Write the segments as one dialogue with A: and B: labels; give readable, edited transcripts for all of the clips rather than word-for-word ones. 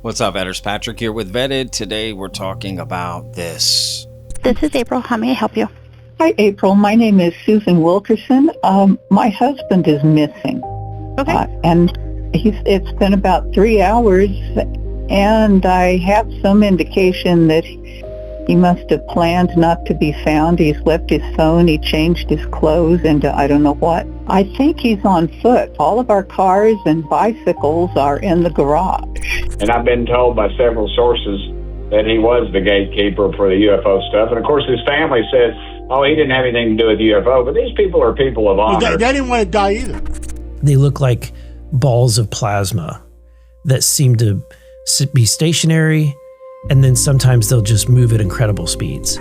A: What's up, Vetters? Patrick here with Vetted. Today we're talking about this.
B: This is April. How may I help you?
C: Hi, April. My name is Susan Wilkerson. My husband is missing.
B: Okay.
C: And it's been about 3 hours, and I have some indication that he must have planned not to be found. He's left his phone. He changed his clothes into I don't know what. I think he's on foot. All of our cars and bicycles are in the garage.
D: And I've been told by several sources that he was the gatekeeper for the UFO stuff. And of course his family says, oh, he didn't have anything to do with UFO. But these people are people of honor.
E: Well, they didn't want to die either.
F: They look like balls of plasma that seem to be stationary, and then sometimes they'll just move at incredible speeds.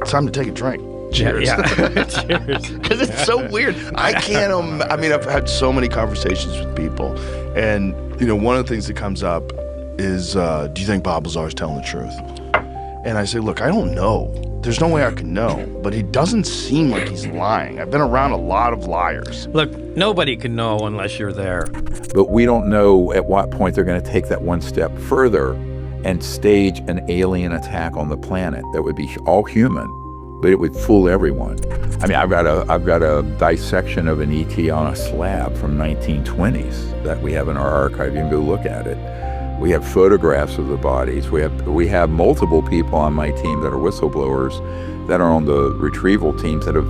G: Time to take a drink. Cheers.
F: Yeah.
G: Cheers. Because it's so weird. I can't, I mean, I've had so many conversations with people, and, you know, one of the things that comes up is, do you think Bob Lazar is telling the truth? And I say, look, I don't know. There's no way I can know, but he doesn't seem like he's lying. I've been around a lot of liars.
H: Look, nobody can know unless you're there.
I: But we don't know at what point they're going to take that one step further and stage an alien attack on the planet that would be all human, but it would fool everyone. I mean, I've got a dissection of an ET on a slab from 1920s that we have in our archive. You can go look at it. We have photographs of the bodies. We have multiple people on my team that are whistleblowers that are on the retrieval teams that have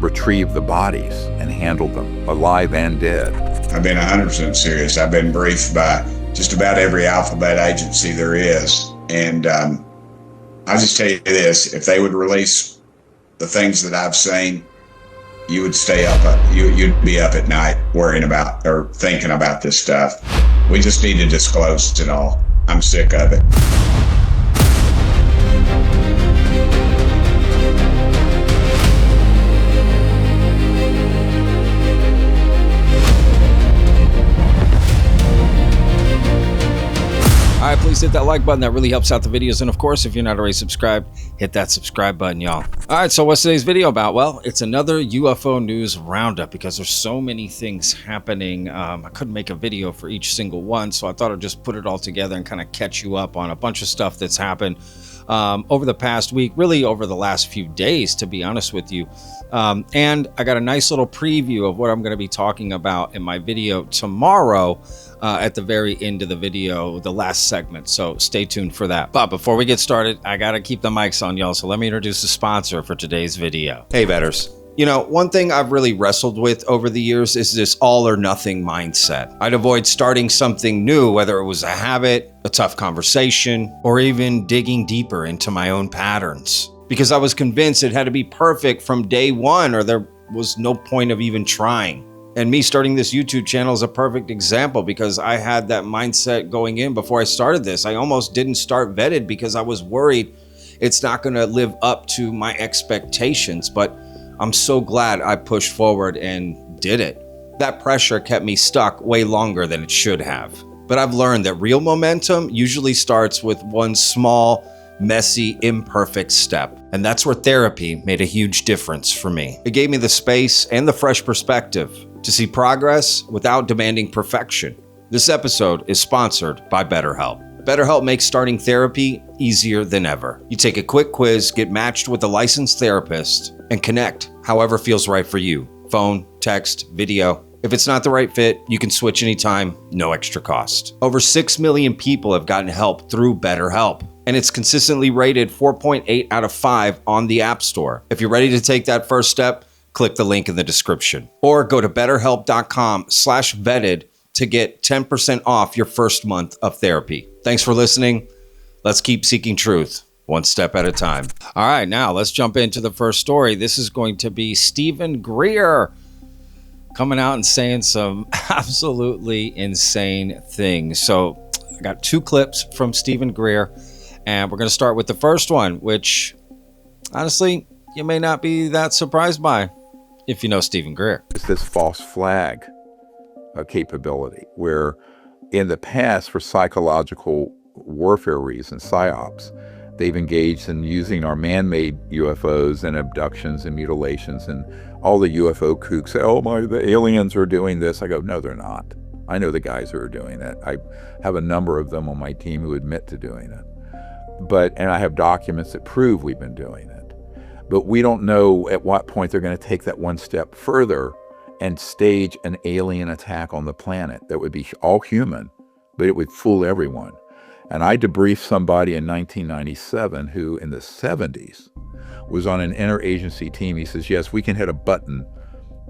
I: retrieved the bodies and handled them, alive and dead.
J: I've been 100% serious. I've been briefed by just about every alphabet agency there is. And I'll just tell you this, if they would release the things that I've seen, you would stay up, you'd be up at night worrying about or thinking about this stuff. We just need to disclose it all. I'm sick of it.
A: All right, please hit that like button. That really helps out the videos. And of course, if you're not already subscribed, hit that subscribe button, y'all. All right, so what's today's video about? Well, it's another UFO news roundup because there's so many things happening. I couldn't make a video for each single one, so I thought I'd just put it all together and kind of catch you up on a bunch of stuff that's happened over the past week, really over the last few days, to be honest with you. And I got a nice little preview of what I'm going to be talking about in my video tomorrow at the very end of the video, the last segment. So stay tuned for that. But before we get started, I got to keep the mics on, y'all. So let me introduce the sponsor for today's video. Hey, Vetters. You know, one thing I've really wrestled with over the years is this all or nothing mindset. I'd avoid starting something new, whether it was a habit, a tough conversation, or even digging deeper into my own patterns, because I was convinced it had to be perfect from day one or there was no point of even trying. And me starting this YouTube channel is a perfect example because I had that mindset going in before I started this. I almost didn't start Vetted because I was worried it's not going to live up to my expectations, but I'm so glad I pushed forward and did it. That pressure kept me stuck way longer than it should have. But I've learned that real momentum usually starts with one small, messy, imperfect step. And that's where therapy made a huge difference for me. It gave me the space and the fresh perspective to see progress without demanding perfection. This episode is sponsored by BetterHelp. BetterHelp makes starting therapy easier than ever. You take a quick quiz, get matched with a licensed therapist, and connect however feels right for you. Phone, text, video. If it's not the right fit, you can switch anytime, no extra cost. Over 6 million people have gotten help through BetterHelp, and it's consistently rated 4.8 out of 5 on the App Store. If you're ready to take that first step, click the link in the description. Or go to betterhelp.com/vetted to get 10% off your first month of therapy. Thanks for listening. Let's keep seeking truth, one step at a time. All right, now let's jump into the first story. This is going to be Stephen Greer coming out and saying some absolutely insane things. So I got 2 clips from Stephen Greer, and we're going to start with the first one, which honestly, you may not be that surprised by if you know Stephen Greer.
I: It's this false flag capability where in the past, for psychological warfare reasons, psyops, they've engaged in using our man-made UFOs and abductions and mutilations, and all the UFO kooks say, oh my, the aliens are doing this. I go, no, they're not. I know the guys who are doing it. I have a number of them on my team who admit to doing it. And I have documents that prove we've been doing it. But we don't know at what point they're going to take that one step further and stage an alien attack on the planet that would be all human, but it would fool everyone. And I debriefed somebody in 1997 who in the 70s was on an interagency team. He says, yes, we can hit a button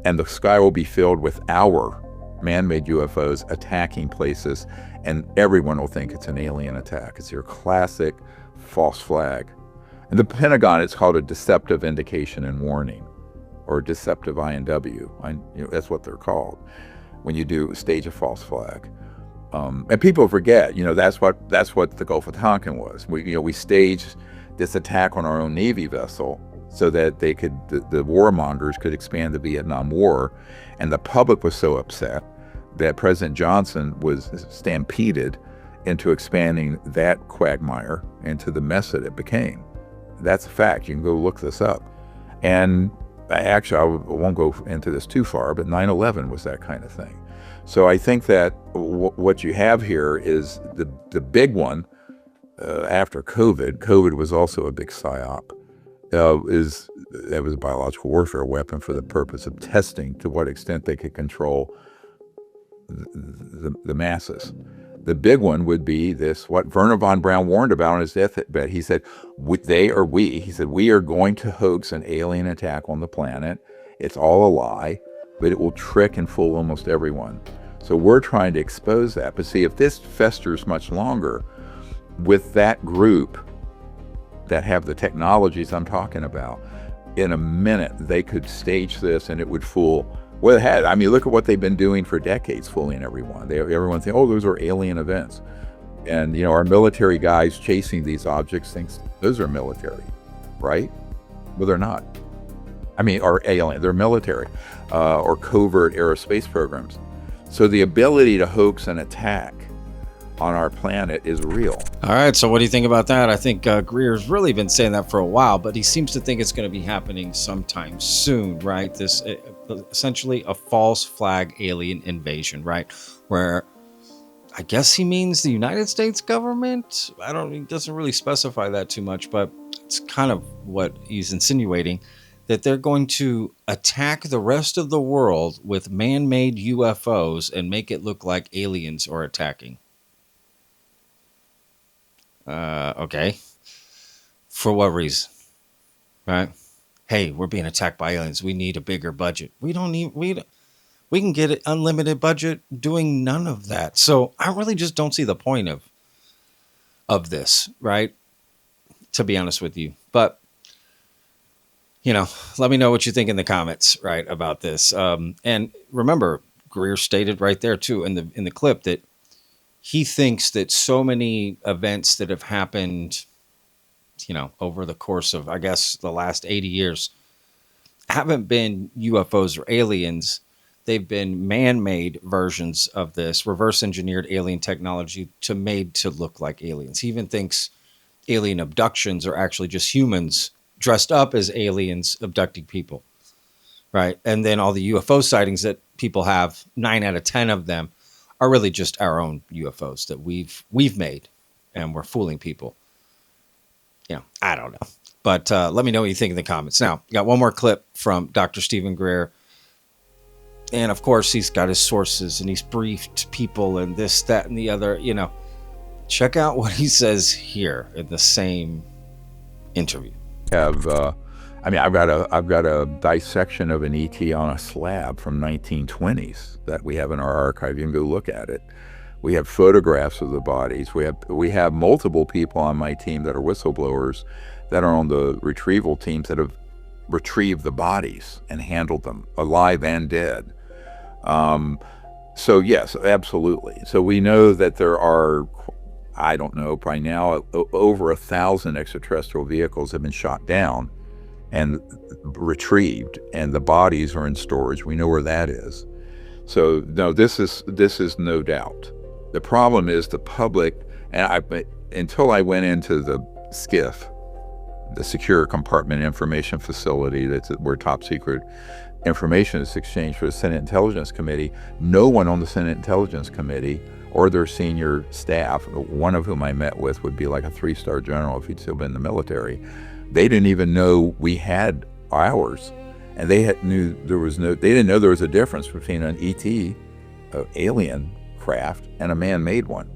I: and the sky will be filled with our man-made UFOs attacking places, and everyone will think it's an alien attack. It's your classic false flag. In the Pentagon, it's called a deceptive indication and warning, or deceptive INW. That's what they're called when you do stage a false flag. And people forget, that's what the Gulf of Tonkin was. We staged this attack on our own Navy vessel so that the warmongers could expand the Vietnam War, and the public was so upset that President Johnson was stampeded into expanding that quagmire into the mess that it became. That's a fact. You can go look this up. And actually, I won't go into this too far, but 9/11 was that kind of thing. So I think that what you have here is the big one after COVID. COVID was also a big psyop. That was a biological warfare weapon for the purpose of testing to what extent they could control the masses. The big one would be this, what Werner von Braun warned about on his deathbed. He said, he said, we are going to hoax an alien attack on the planet. It's all a lie, but it will trick and fool almost everyone. So we're trying to expose that. But see, if this festers much longer with that group that have the technologies I'm talking about, in a minute they could stage this and it would fool. Well, it had. I mean, look at what they've been doing for decades, fooling everyone. Everyone thinks, oh, those are alien events. And, our military guys chasing these objects thinks those are military, right? Well, they're not. I mean, or alien, they're military or covert aerospace programs. So the ability to hoax and attack on our planet is real.
A: All right, so what do you think about that? I think Greer's really been saying that for a while, but he seems to think it's going to be happening sometime soon, right? This essentially a false flag alien invasion, right? Where I guess he means the United States government. He doesn't really specify that too much, but it's kind of what he's insinuating, that they're going to attack the rest of the world with man-made UFOs and make it look like aliens are attacking. Okay. For what reason? Right? Hey, we're being attacked by aliens. We need a bigger budget. We can get an unlimited budget doing none of that. So I really just don't see the point of this, right? To be honest with you. But, let me know what you think in the comments, right, about this. And remember, Greer stated right there too in the clip that he thinks that so many events that have happened, over the course of, I guess, the last 80 years haven't been UFOs or aliens. They've been man-made versions of this, reverse engineered alien technology made to look like aliens. He even thinks alien abductions are actually just humans dressed up as aliens abducting people, right? And then all the UFO sightings that people have, 9 out of 10 of them, are really just our own UFOs that we've made, and we're fooling people. I don't know. But let me know what you think in the comments. Now, got one more clip from Dr. Stephen Greer. And of course, he's got his sources and he's briefed people and this, that, and the other. Check out what he says here in the same interview.
I: I've got a dissection of an ET on a slab from 1920s that we have in our archive. You can go look at it. We have photographs of the bodies. We have multiple people on my team that are whistleblowers that are on the retrieval teams that have retrieved the bodies and handled them, alive and dead. So yes, absolutely. So we know that there are, I don't know, by now over 1,000 extraterrestrial vehicles have been shot down and retrieved, and the bodies are in storage. We know where that is. So no, this is no doubt. The problem is the public, and until I went into the SCIF, the Secure Compartment Information Facility, we're top secret, information is exchanged for the Senate Intelligence Committee. No one on the Senate Intelligence Committee or their senior staff, one of whom I met with would be like a 3-star general if he'd still been in the military. They didn't even know we had ours, and they didn't know there was a difference between an ET, alien craft, and a man-made one.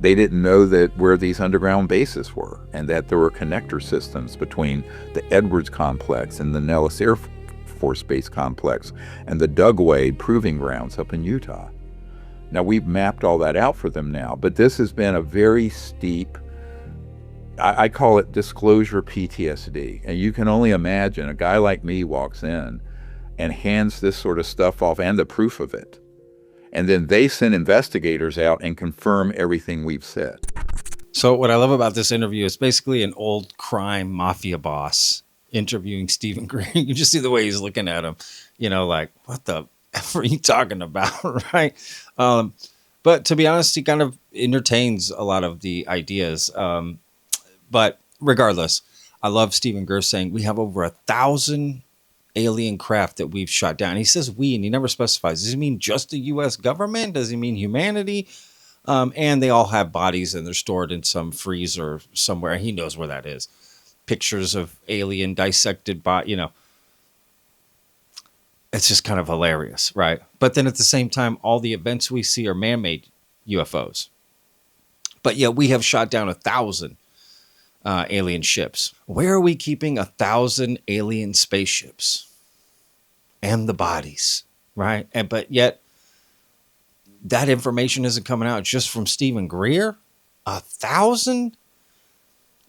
I: They didn't know that where these underground bases were, and that there were connector systems between the Edwards complex and the Nellis Air Force Base complex and the Dugway proving grounds up in Utah. Now, we've mapped all that out for them now, but this has been a very steep, I call it disclosure PTSD. And you can only imagine a guy like me walks in and hands this sort of stuff off and the proof of it. And then they send investigators out and confirm everything we've said.
A: So what I love about this interview is basically an old crime mafia boss interviewing Stephen Greer. You can just see the way he's looking at him, like, what the F are you talking about, right? But to be honest, he kind of entertains a lot of the ideas. But regardless, I love Stephen Greer saying we have over 1,000 alien craft that we've shot down. He says we, and he never specifies. Does he mean just the U.S. government? Does he mean humanity? And they all have bodies, and they're stored in some freezer somewhere. He knows where that is. Pictures of alien dissected body, It's just kind of hilarious, right? But then at the same time, all the events we see are man-made UFOs. But yet we have shot down 1,000 alien ships. Where are we keeping 1,000 alien spaceships? And the bodies, right? But yet that information isn't coming out just from Stephen Greer? 1,000?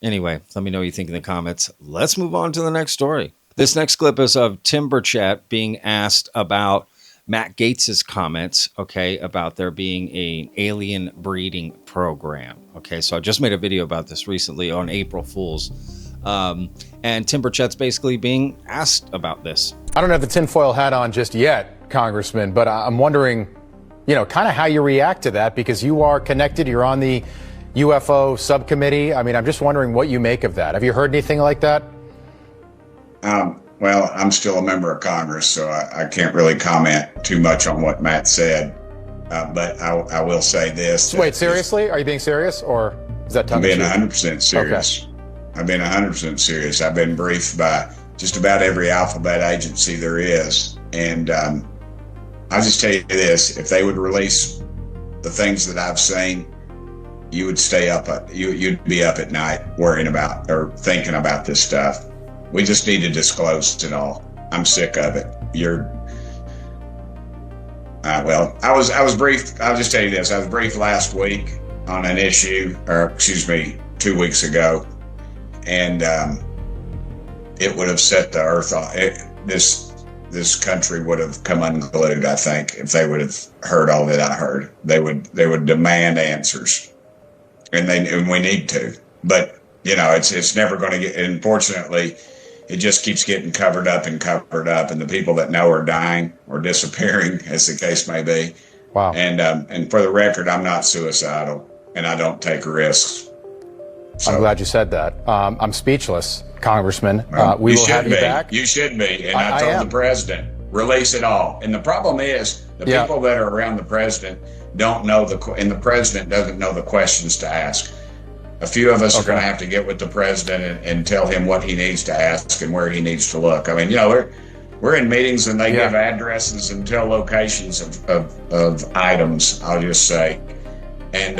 A: Anyway, let me know what you think in the comments. Let's move on to the next story. This next clip is of Tim Burchett being asked about Matt Gaetz's comments, about there being an alien breeding program. So I just made a video about this recently on April Fool's. And Tim Burchett's basically being asked about this.
E: I don't have the tinfoil hat on just yet, Congressman, but I'm wondering, kind of how you react to that, because you are connected, you're on the UFO subcommittee. I mean, I'm just wondering what you make of that. Have you heard anything like that?
J: Well, I'm still a member of Congress, so I can't really comment too much on what Matt said. But I will say this.
E: Wait, seriously? Are you being serious, or is that tongue in cheek?
J: I'm being 100% serious.
E: Okay.
J: I've been 100% serious. I've been briefed by just about every alphabet agency there is. And I'll just tell you this. If they would release the things that I've seen, you would stay up. You'd be up at night worrying about or thinking about this stuff. We just need to disclose it all. I'm sick of it. Well, I was briefed. I'll just tell you this. I was briefed last week on an issue, 2 weeks ago, and it would have set the earth off. This country would have come unglued, I think, if they would have heard all that I heard. They would demand answers, and we need to. But it's never going to get. Unfortunately, it just keeps getting covered up, and the people that know are dying or disappearing, as the case may be.
E: Wow.
J: And for the record, I'm not suicidal, and I don't take risks. So,
E: I'm glad you said that. I'm speechless, Congressman.
J: Well,
E: we will have you back.
J: You should be. And I told the president, release it all. And the problem is the people that are around the president don't know and the president doesn't know the questions to ask. A few of us are going to have to get with the president and tell him what he needs to ask and where he needs to look. I mean, we're in meetings and they give addresses and tell locations of items, I'll just say. And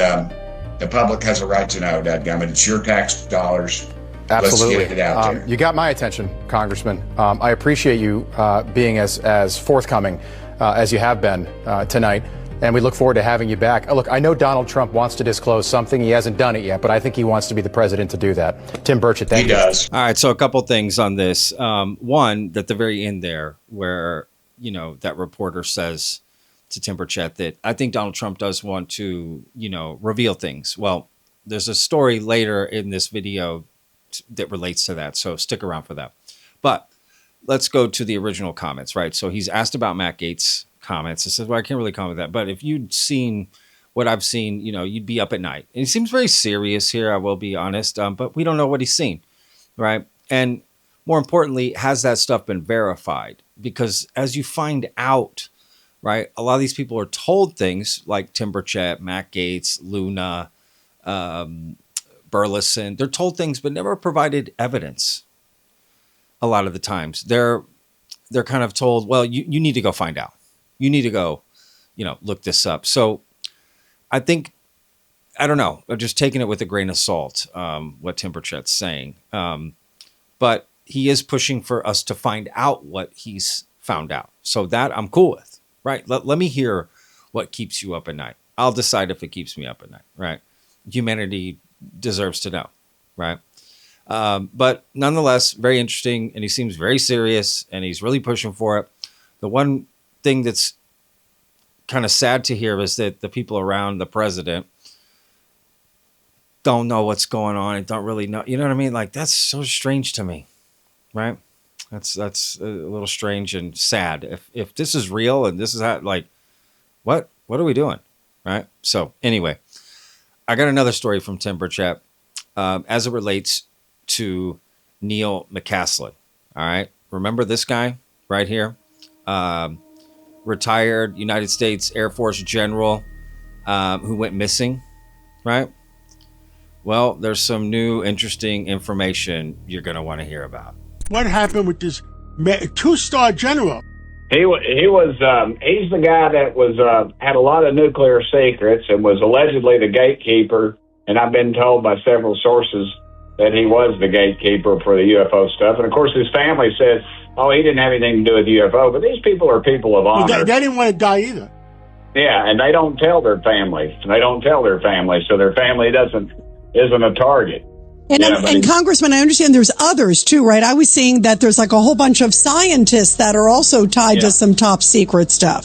J: the public has a right to know, dadgummit. It's your tax dollars.
E: Absolutely.
J: Let's get it out there.
E: You got my attention, Congressman. I appreciate you being as forthcoming as you have been tonight. And we look forward to having you back. Look, I know Donald Trump wants to disclose something. He hasn't done it yet, but I think he wants to be the president to do that. Tim Burchett, thank you.
J: He does.
A: All right, so a couple things on this. One, at the very end there, where, that reporter says to Tim Burchett that I think Donald Trump does want to, reveal things. Well, there's a story later in this video that relates to that, so stick around for that. But let's go to the original comments, right? So he's asked about Matt Gaetz' comments. He says, well, I can't really comment that, but if you'd seen what I've seen, you'd be up at night. And he seems very serious here, I will be honest, but we don't know what he's seen, right? And more importantly, has that stuff been verified? Because as you find out, right, a lot of these people are told things like Tim Burchett, Matt Gaetz, Luna, Burlison. They're told things, but never provided evidence. A lot of the times they're kind of told, well, you need to go find out. You need to go, look this up. So I think, I don't know, I'm just taking it with a grain of salt, what Tim Burchett's saying. But he is pushing for us to find out what he's found out. So that I'm cool with, right? Let me hear what keeps you up at night. I'll decide if it keeps me up at night, right? Humanity deserves to know, right? But nonetheless, very interesting. And he seems very serious and he's really pushing for it. The one thing that's kind of sad to hear is that the people around the president don't know what's going on and don't really know. You know what I mean? Like, that's so strange to me, right? That's a little strange and sad. If this is real and this is how, like, what are we doing, right? So anyway, I got another story from Tim Burchett as it relates to Neil McCaslin. All right, remember this guy right here, retired United States Air Force general who went missing, right? Well, there's some new interesting information you're going to want to hear about.
K: What happened with this two-star general?
D: He's the guy that was had a lot of nuclear secrets and was allegedly the gatekeeper. And I've been told by several sources that he was the gatekeeper for the UFO stuff. And of course, his family says, "Oh, he didn't have anything to do with UFO." But these people are people of honor.
K: They didn't want to die either.
D: Yeah, and they don't tell their family. So their family isn't a target.
L: And Congressman, I understand there's others too, right? I was seeing that there's like a whole bunch of scientists that are also tied to some top secret stuff.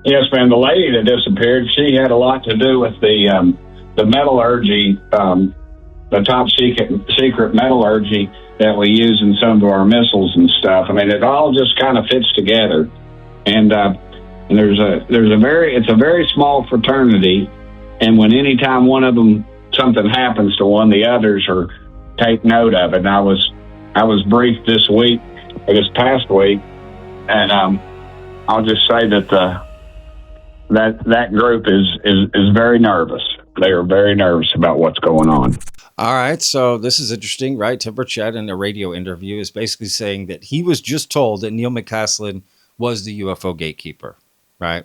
D: Yes, ma'am. The lady that disappeared, she had a lot to do with the metallurgy, the top secret metallurgy that we use in some of our missiles and stuff. I mean, it all just kind of fits together. And it's a very small fraternity. And when anytime one of them, something happens to one, the others take note of it. And I was briefed this past week, and I'll just say that that group is very nervous. They are very nervous about what's going on.
A: All right, so this is interesting, right? Tim Burchett in a radio interview is basically saying that he was just told that Neil McCaslin was the UFO gatekeeper, right?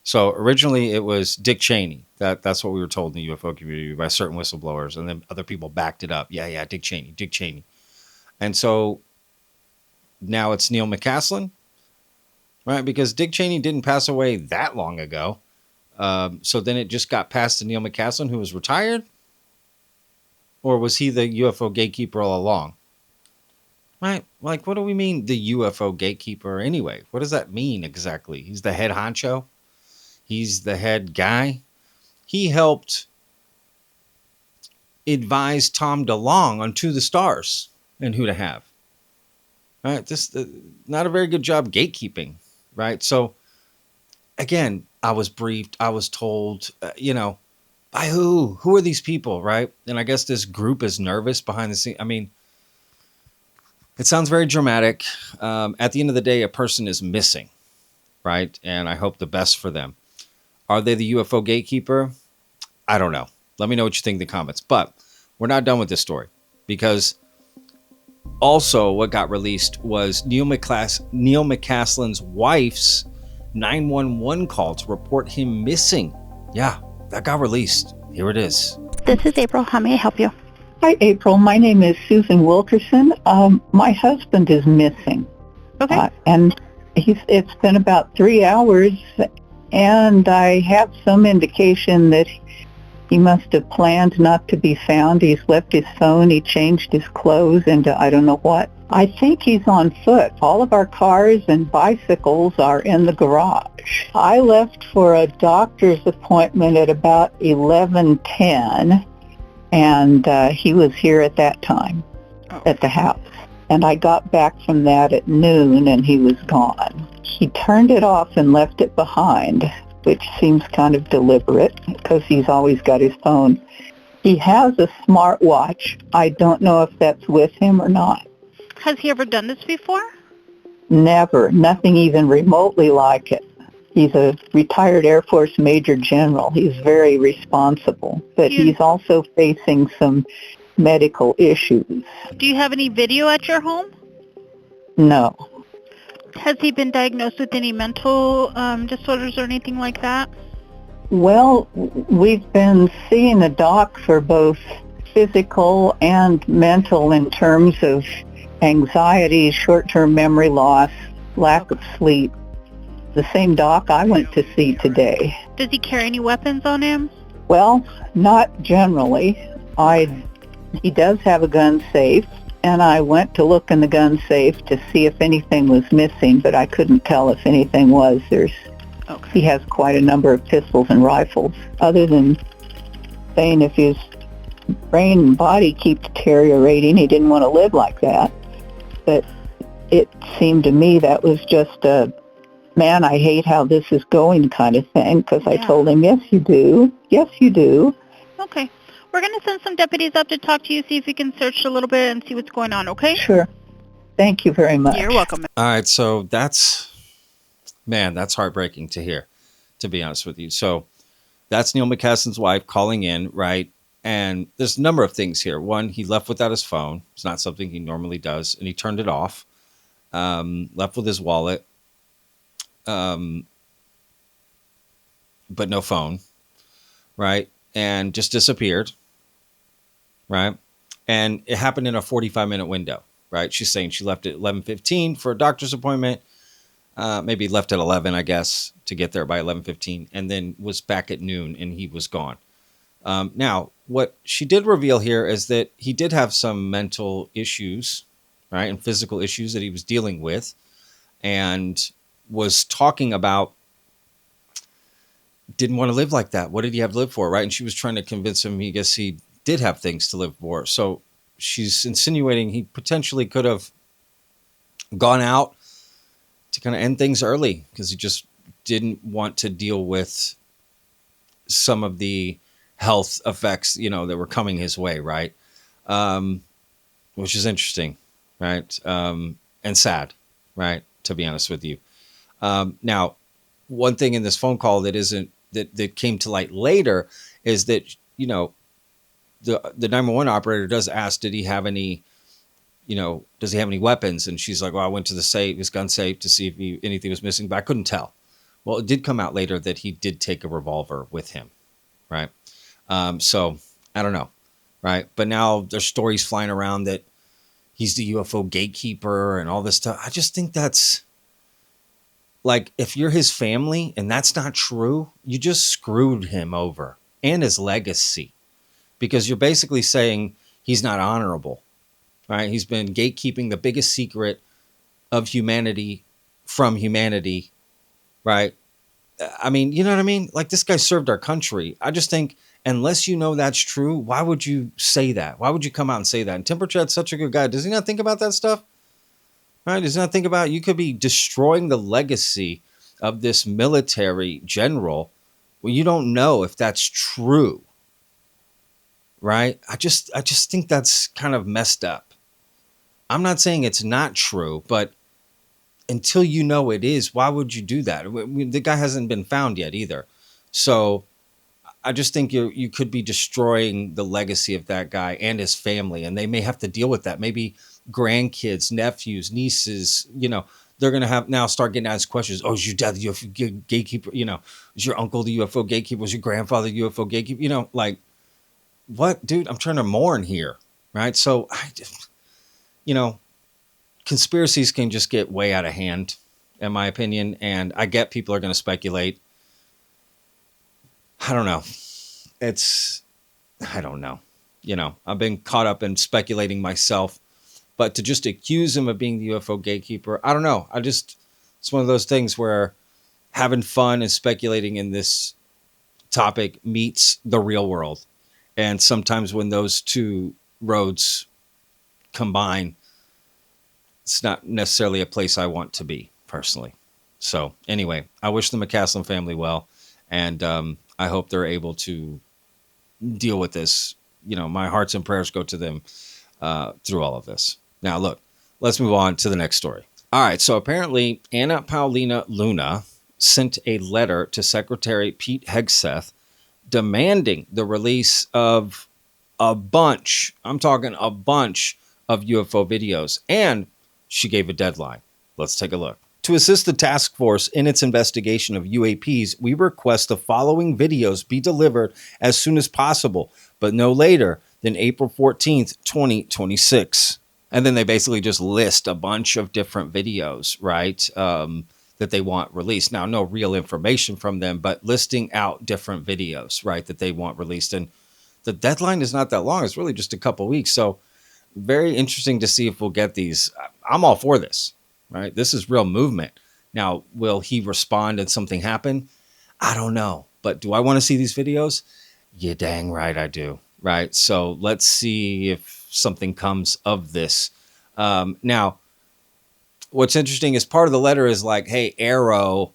A: So originally it was Dick Cheney. That's what we were told in the UFO community by certain whistleblowers, and then other people backed it up. Yeah, Dick Cheney. And so now it's Neil McCaslin, right? Because Dick Cheney didn't pass away that long ago. So then it just got passed to Neil McCaslin, who was retired? Or was he the UFO gatekeeper all along? Right? Like, what do we mean, the UFO gatekeeper anyway? What does that mean exactly? He's the head honcho? He's the head guy? He helped advise Tom DeLonge on To the Stars and who to have. Right? This not a very good job gatekeeping, right? So, again, I was briefed. I was told, by who? Who are these people, right? And I guess this group is nervous behind the scenes. I mean, it sounds very dramatic. At the end of the day, a person is missing, right? And I hope the best for them. Are they the UFO gatekeeper? I don't know. Let me know what you think in the comments. But we're not done with this story, because also what got released was Neil McCaslin's wife's 911 call to report him missing. Yeah, that got released. Here it is.
B: This is April. How may I help you?
C: Hi, April. My name is Susan Wilkerson. My husband is missing.
B: Okay.
C: And it's been about 3 hours, and I have some indication that he must have planned not to be found. He's left his phone. He changed his clothes into I don't know what. I think he's on foot. All of our cars and bicycles are in the garage. I left for a doctor's appointment at about 11:10, and he was here at that time at the house. And I got back from that at noon, and he was gone. He turned it off and left it behind, which seems kind of deliberate because he's always got his phone He has a smartwatch. I don't know if that's with him or not.
B: Has he ever done this before?
C: Never. Nothing even remotely like it. He's a retired Air Force Major General. He's very responsible, but he's also facing some medical issues.
B: Do you have any video at your home?
C: No.
B: Has he been diagnosed with any mental disorders or anything like that?
C: Well, we've been seeing a doc for both physical and mental in terms of anxiety, short-term memory loss, lack of sleep. The same doc I went to see today.
B: Does he carry any weapons on him?
C: Well, not generally. He does have a gun safe, and I went to look in the gun safe to see if anything was missing, but I couldn't tell if anything was. He has quite a number of pistols and rifles. Other than saying if his brain and body keep deteriorating, he didn't want to live like that. But it seemed to me that was just a, man, I hate how this is going kind of thing, because I told him, yes, you do. Yes, you do.
B: Okay. We're going to send some deputies up to talk to you, see if we can search a little bit and see what's going on, okay?
C: Sure. Thank you very much.
B: You're welcome.
A: All right, so that's heartbreaking to hear, to be honest with you. So that's Neil McCaslin's wife calling in, right? And there's a number of things here. One, he left without his phone. It's not something he normally does, and he turned it off. Left with his wallet, but no phone, right? And just disappeared, right? And it happened in a 45-minute window, right? She's saying she left at 11:15 for a doctor's appointment. Maybe left at 11, I guess, to get there by 11:15, and then was back at noon, and he was gone. Now, what she did reveal here is that he did have some mental issues, right, and physical issues that he was dealing with, and was talking about didn't want to live like that. What did he have to live for, right? And she was trying to convince him, I guess he did have things to live for. So she's insinuating he potentially could have gone out to kind of end things early because he just didn't want to deal with some of the health effects, that were coming his way, right? Which is interesting, right? And sad, right? To be honest with you. Now, one thing in this phone call that came to light later is that, the 911 operator does ask, did he have any, does he have any weapons? And she's like, well, I went to his gun safe to see if anything was missing, but I couldn't tell. Well, it did come out later that he did take a revolver with him, right? So I don't know, right? But now there's stories flying around that he's the UFO gatekeeper and all this stuff. I just think that's like, if you're his family and that's not true, you just screwed him over and his legacy, because you're basically saying he's not honorable, right? He's been gatekeeping the biggest secret of humanity from humanity, right? I mean, you know what I mean? Like, this guy served our country. I just think, unless you know that's true, why would you say that? Why would you come out and say that? And Tim Burchett's such a good guy. Does he not think about that stuff? Right? Does he not think about, you could be destroying the legacy of this military general when you don't know if that's true, right? I just think that's kind of messed up. I'm not saying it's not true, but until you know it is, why would you do that? The guy hasn't been found yet either. So I just think you could be destroying the legacy of that guy and his family, and they may have to deal with that. Maybe grandkids, nephews, nieces, they're going to have now start getting asked questions. Oh, is your dad the UFO gatekeeper? Is your uncle the UFO gatekeeper? Was your grandfather the UFO gatekeeper? Like, what, dude? I'm trying to mourn here, right? So, conspiracies can just get way out of hand, in my opinion. And I get people are going to speculate. I don't know. I don't know. I've been caught up in speculating myself, but to just accuse him of being the UFO gatekeeper, I don't know. It's one of those things where having fun and speculating in this topic meets the real world. And sometimes when those two roads combine, it's not necessarily a place I want to be personally. So anyway, I wish the McCaslin family well. And, I hope they're able to deal with this my hearts and prayers go to them through all of this. Now, look, let's move on to the next story. All right. So apparently Anna Paulina Luna sent a letter to Secretary Pete Hegseth demanding the release of a bunch, I'm talking a bunch of UFO videos. And she gave a deadline. Let's take a look. To assist the task force in its investigation of UAPs, we request the following videos be delivered as soon as possible, but no later than April 14th, 2026. And then they basically just list a bunch of different videos, right, that they want released. Now, no real information from them, but listing out different videos, right, that they want released. And the deadline is not that long. It's really just a couple weeks. So very interesting to see if we'll get these. I'm all for this. Right. This is real movement. Now, will he respond and something happen? I don't know. But do I want to see these videos? Yeah, dang right I do. Right. So let's see if something comes of this. Now, what's interesting is part of the letter is like, hey, Arrow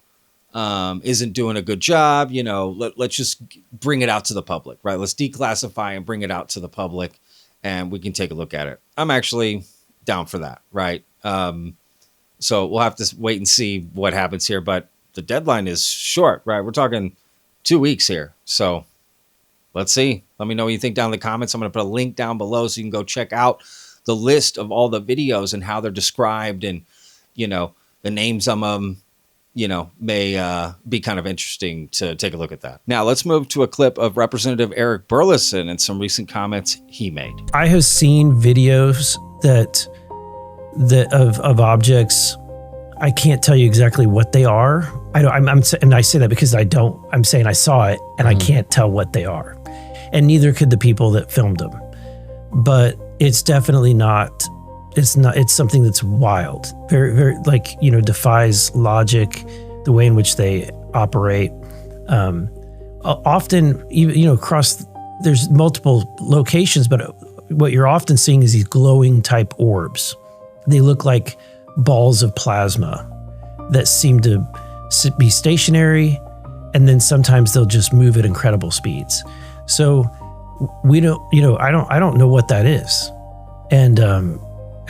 A: isn't doing a good job. Let's just bring it out to the public. Right. Let's declassify and bring it out to the public and we can take a look at it. I'm actually down for that. Right. So we'll have to wait and see what happens here. But the deadline is short, right? We're talking 2 weeks here. So let's see. Let me know what you think down in the comments. I'm going to put a link down below so you can go check out the list of all the videos and how they're described. And, the names of them, may be kind of interesting to take a look at that. Now, let's move to a clip of Representative Eric Burlison and some recent comments he made.
F: I have seen videos of objects. I can't tell you exactly what they are. And I say that because I'm saying I saw it and I can't tell what they are, and neither could the people that filmed them. But it's definitely not. It's something that's wild, very, very defies logic, the way in which they operate. Often, even across there's multiple locations, but what you're often seeing is these glowing type orbs. They look like balls of plasma that seem to be stationary, and then sometimes they'll just move at incredible speeds. So we don't, I don't know what that is, and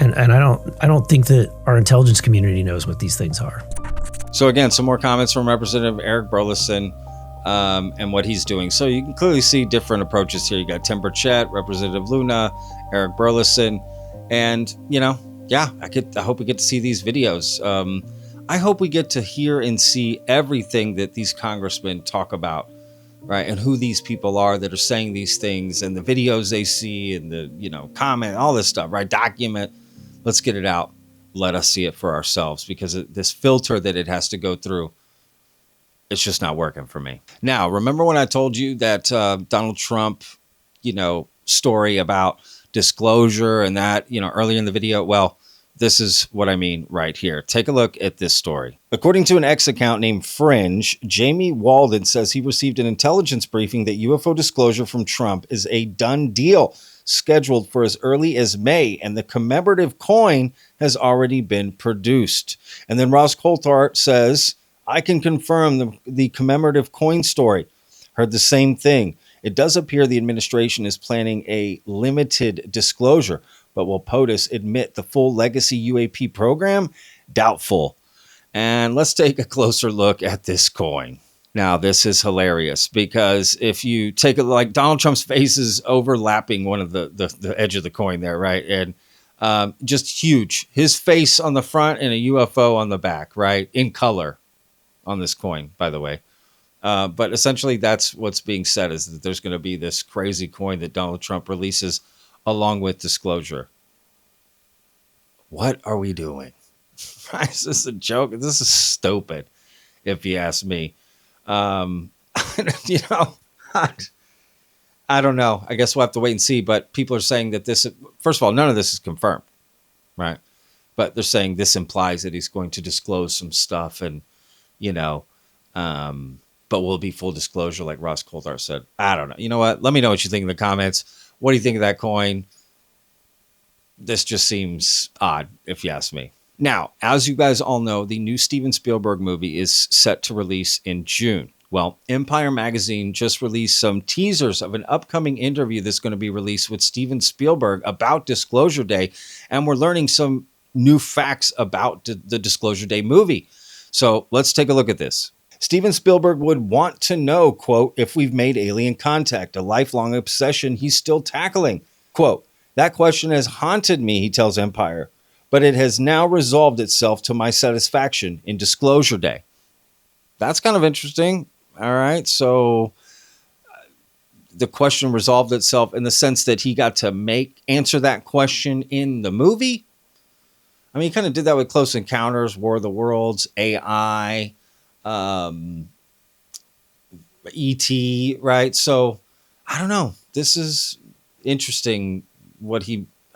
F: I don't think that our intelligence community knows what these things are.
A: So again, some more comments from Representative Eric Burlison and what he's doing. So you can clearly see different approaches here. You got Tim Burchett, Representative Luna, Eric Burlison, and yeah, I hope we get to see these videos. I hope we get to hear and see everything that these congressmen talk about, right? And who these people are that are saying these things and the videos they see and the, comment, all this stuff, right? Document. Let's get it out. Let us see it for ourselves, because this filter that it has to go through, it's just not working for me. Now, remember when I told you that Donald Trump, story about disclosure and that, earlier in the video? Well, this is what I mean right here. Take a look at this story. According to an X account named Fringe, Jamie Walden says he received an intelligence briefing that UFO disclosure from Trump is a done deal, scheduled for as early as May, and the commemorative coin has already been produced. And then Ross Coulthart says, I can confirm the commemorative coin story. Heard the same thing. It does appear the administration is planning a limited disclosure, but will POTUS admit the full legacy UAP program? Doubtful. And let's take a closer look at this coin. Now, this is hilarious, because if you take a like Donald Trump's face is overlapping one of the edge of the coin there, right? And just huge. His face on the front and a UFO on the back, right? In color on this coin, by the way. But essentially, that's what's being said, is that there's going to be this crazy coin that Donald Trump releases along with disclosure. What are we doing? Is this a joke? This is stupid, if you ask me. I don't know. I guess we'll have to wait and see. But people are saying that this, first of all, none of this is confirmed, right? But they're saying this implies that he's going to disclose some stuff, and but will it be full disclosure like Ross Coulthart said? I don't know. You know what? Let me know what you think in the comments. What do you think of that coin? This just seems odd, if you ask me. Now, as you guys all know, the new Steven Spielberg movie is set to release in June. Well, Empire Magazine just released some teasers of an upcoming interview that's going to be released with Steven Spielberg about Disclosure Day, and we're learning some new facts about the Disclosure Day movie. So let's take a look at this. Steven Spielberg would want to know, quote, if we've made alien contact, a lifelong obsession he's still tackling. Quote, that question has haunted me, he tells Empire, but it has now resolved itself to my satisfaction in Disclosure Day. That's kind of interesting. All right. So the question resolved itself in the sense that he got to answer that question in the movie. I mean, he kind of did that with Close Encounters, War of the Worlds, AI, E.T., right? So I don't know. This is interesting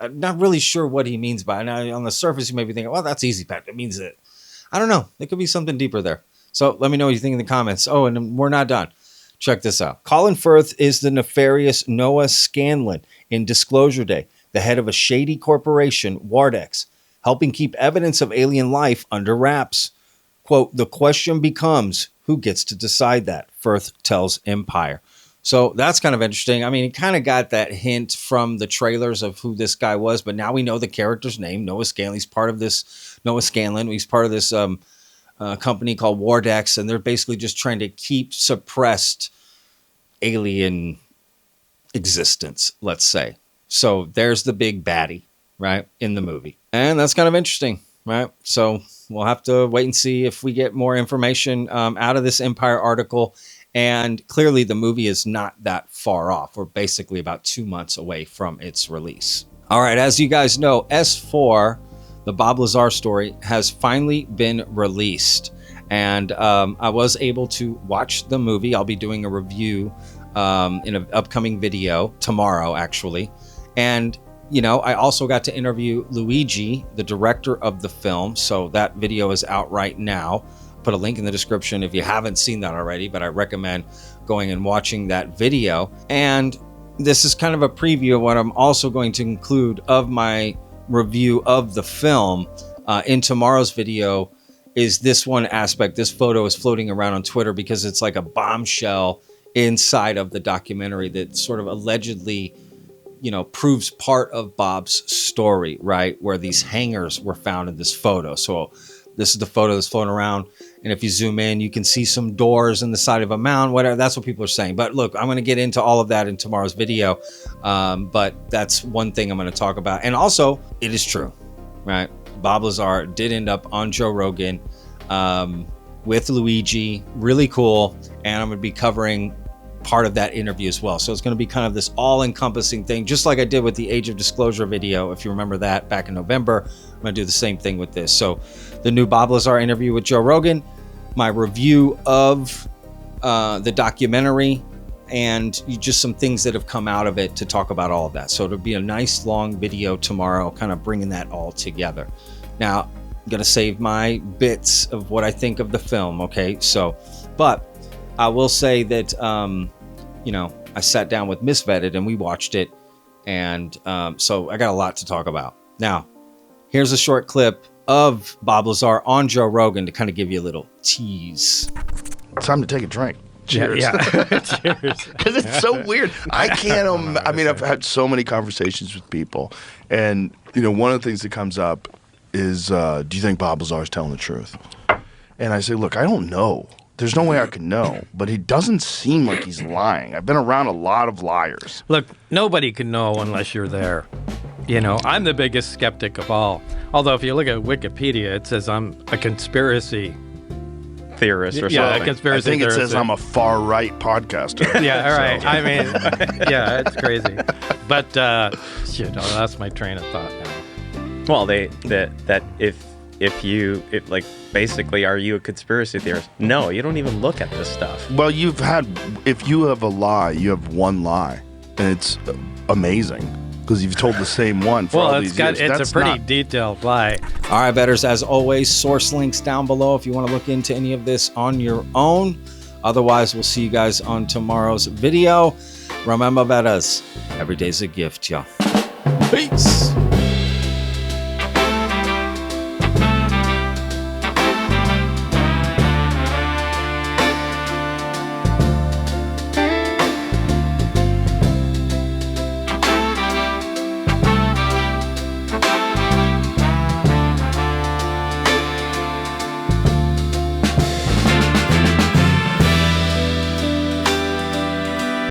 A: I'm not really sure what he means by it. Now, on the surface, you may be thinking, well, that's easy, Pat. It means it. I don't know. There could be something deeper there. So let me know what you think in the comments. Oh, and we're not done. Check this out. Colin Firth is the nefarious Noah Scanlon in Disclosure Day, the head of a shady corporation, Wardex, helping keep evidence of alien life under wraps. Quote, the question becomes, who gets to decide that? Firth tells Empire. So that's kind of interesting. I mean, it kind of got that hint from the trailers of who this guy was, but now we know the character's name, Noah Scanlon. He's part of this, Noah Scanlon. He's part of this company called Wardex, and they're basically just trying to keep suppressed alien existence, let's say. So there's the big baddie, right, in the movie. And that's kind of interesting, right? So we'll have to wait and see if we get more information out of this Empire article. And clearly the movie is not that far off. We're basically about 2 months away from its release. All right, as you guys know, S4, the Bob Lazar story, has finally been released. And I was able to watch the movie. I'll be doing a review in an upcoming video tomorrow, actually. And, you know, I also got to interview Luigi, the director of the film. So that video is out right now. Put a link in the description if you haven't seen that already, but I recommend going and watching that video. And this is kind of a preview of what I'm also going to include of my review of the film in tomorrow's video. Is this one aspect. This photo is floating around on Twitter because it's like a bombshell inside of the documentary that sort of allegedly, you know, proves part of Bob's story, right? Where these hangers were found in this photo. So this is the photo that's floating around. And if you zoom in, you can see some doors in the side of a mound, whatever. That's what people are saying. But look, I'm going to get into all of that in tomorrow's video. But that's one thing I'm going to talk about. And also, it is true, right? Bob Lazar did end up on Joe Rogan with Luigi. Really cool. And I'm going to be covering part of that interview as well. So it's going to be kind of this all-encompassing thing, just like I did with the Age of Disclosure video. If you remember that back in November, I'm going to do the same thing with this. So the new Bob Lazar interview with Joe Rogan, my review of the documentary, and just some things that have come out of it to talk about all of that. So it'll be a nice long video tomorrow, kind of bringing that all together. Now, I'm going to save my bits of what I think of the film, okay? So, but I will say that, you know, I sat down with Miss Vetted and we watched it. And so I got a lot to talk about. Now, here's a short clip of Bob Lazar on Joe Rogan to kind of give you a little tease.
G: Time to take a drink. Cheers.
H: Yeah. Cheers.
G: Because it's so weird. I can't, I mean, I've had so many conversations with people. And, you know, one of the things that comes up is, do you think Bob Lazar is telling the truth? And I say, look, I don't know. There's no way I can know, but he doesn't seem like he's lying. I've been around a lot of liars.
H: Look, nobody can know unless you're there. You know, I'm the biggest skeptic of all. Although if you look at Wikipedia, it says I'm a conspiracy
M: theorist or something.
H: Yeah, a conspiracy
G: I think
H: theorist.
G: it says I'm a far-right podcaster.
H: Yeah, all right.
G: So.
H: I mean, yeah, it's crazy. But, you know, that's my train of thought now.
M: Well, if like basically, are you a conspiracy theorist? No, you don't even look at this stuff.
G: Well, if you have a lie, you have one lie, and it's amazing because you've told the same one for all these years.
H: It's a pretty detailed lie.
A: All right, betters, as always, source links down below if you want to look into any of this on your own. Otherwise, we'll see you guys on tomorrow's video. Remember, betters, every day's a gift, y'all. Peace.